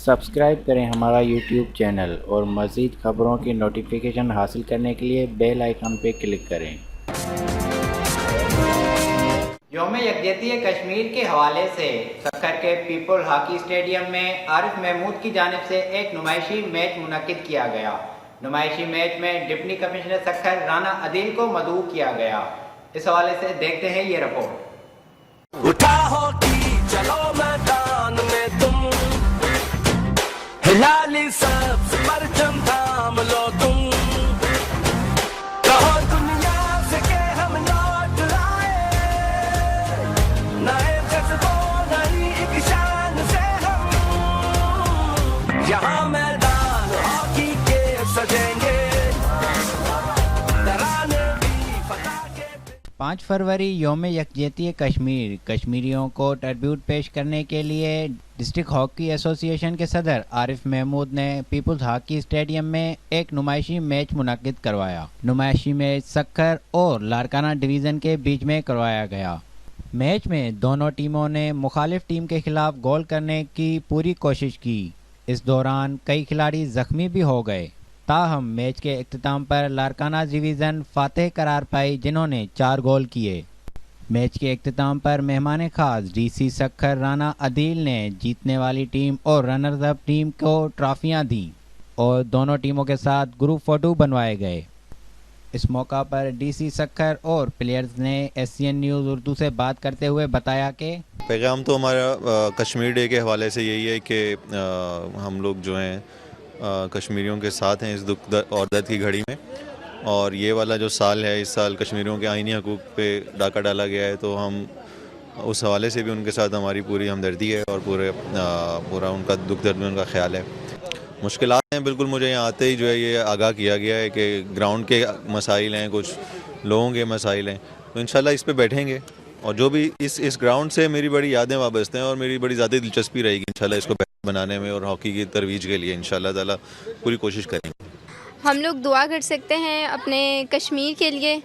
Subscribe करें हमारा YouTube channel और मज़ीद ख़बरों की नोटिफिकेशन हासिल करने के लिए बेल आइकन पर क्लिक करें। यौम यकजहती कश्मीर के हवाले से सक्खर के पीपल हॉकी स्टेडियम में आरिफ महमूद की जानिब से एक नुमाइशी मैच मुनक्किद किया गया। नुमाइशी मैच में डिप्टी कमिश्नर सक्खर राना अदील को मदऊ किया गया। इस हवाले से देखते हैं ये रिपोर्ट। उठा हो कि चलो मैदान में तुम, हिलाली सब परचम थाम लो तुम, कहो दुनिया से के हम लौट आए, नए जज्बों नई एक शान से हम, यहाँ मैदान हॉकी के सजेंगे, तराने भी फताके। 5 फरवरी यौम यकजहती कश्मीर कश्मीरियों को ट्रिब्यूट पेश करने के लिए डिस्ट्रिक्ट हॉकी एसोसिएशन के सदर आरिफ महमूद ने पीपल्स हॉकी स्टेडियम में एक नुमाइशी मैच मुनक्किद करवाया। नुमाइशी मैच सक्खर और लारकाना डिवीज़न के बीच में करवाया गया। मैच में दोनों टीमों ने मुखालिफ टीम के खिलाफ गोल करने की पूरी कोशिश की। इस दौरान कई खिलाड़ी जख्मी भी हो गए। ताहम मैच के इख्तिताम पर लारकाना डिवीज़न फातेह करार पाई, जिन्होंने 4 गोल किए। मैच के इख्तिताम पर मेहमान खास डीसी सक्खर राना अदील ने जीतने वाली टीम और रनर्स अप टीम को ट्रॉफियां दी और दोनों टीमों के साथ ग्रुप फोटो बनवाए गए। इस मौका पर डीसी सक्खर और प्लेयर्स ने एससीएन न्यूज़ उर्दू से बात करते हुए बताया कि पैगाम तो हमारा कश्मीर डे के हवाले से यही है कि हम लोग जो हैं कश्मीरियों के साथ हैं इस दुख और दर्द की घड़ी में। और ये वाला जो साल है, इस साल कश्मीरियों के आईनी हकूक़ पे डाका डाला गया है, तो हम उस हवाले से भी उनके साथ हमारी पूरी हमदर्दी है और पूरा उनका दुख दर्द में उनका ख्याल है। मुश्किलात हैं, बिल्कुल मुझे यहाँ आते ही जो है ये आगाह किया गया है कि ग्राउंड के मसाइल हैं, कुछ लोगों के मसाइल हैं, तो इंशाल्लाह इस पे बैठेंगे। और जो भी इस ग्राउंड से मेरी बड़ी यादें वाबस्ते हैं और मेरी बड़ी ज़्यादा दिलचस्पी रहेगी इंशाल्लाह इसको बेहतर बनाने में और हॉकी की तरवीज के लिए इंशाल्लाह ताला पूरी कोशिश करेंगे। हम लोग दुआ कर सकते हैं अपने कश्मीर के लिए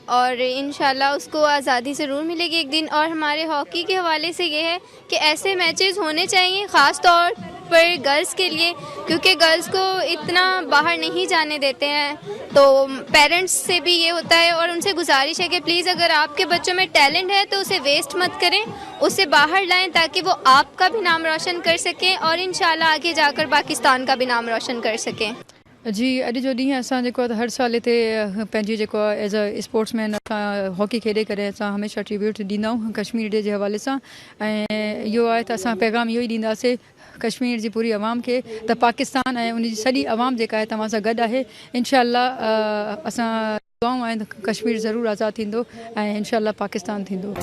और इंशाल्लाह उसको आज़ादी ज़रूर मिलेगी एक दिन। और हमारे हॉकी के हवाले से ये है कि ऐसे मैचेस होने चाहिए, ख़ास तौर पर गर्ल्स के लिए, क्योंकि गर्ल्स को इतना बाहर नहीं जाने देते हैं। तो पेरेंट्स से भी ये होता है और उनसे गुजारिश है कि प्लीज़ अगर आपके बच्चों में टैलेंट है तो उसे वेस्ट मत करें, उसे बाहर लाएं ताकि वो आपका भी नाम रोशन कर सकें और इंशाल्लाह आगे जाकर पाकिस्तान का भी नाम रोशन कर सकें। जी, अॼु जो ॾींहुं असां जेको आहे हर साल हिते पंहिंजी जेको आहे एज़ अ स्पोर्ट्समैन असां हॉकी खेॾे करे असां हमेशह ट्रिब्यूट ॾींदा आहियूं कश्मीर डे जे हवाले सां। ऐं इहो आहे त असां पैगाम इहो ई ॾींदासीं कश्मीर जी पूरी आवाम खे त पाकिस्तान ऐं उनजी सॼी आवाम जेका आहे तव्हां सां गॾु आहे। इंशाल्लाह असां दुआऊं आहिनि त कश्मीर ज़रूरु आज़ादु थींदो ऐं इंशाल्लाह पाकिस्तान थींदो।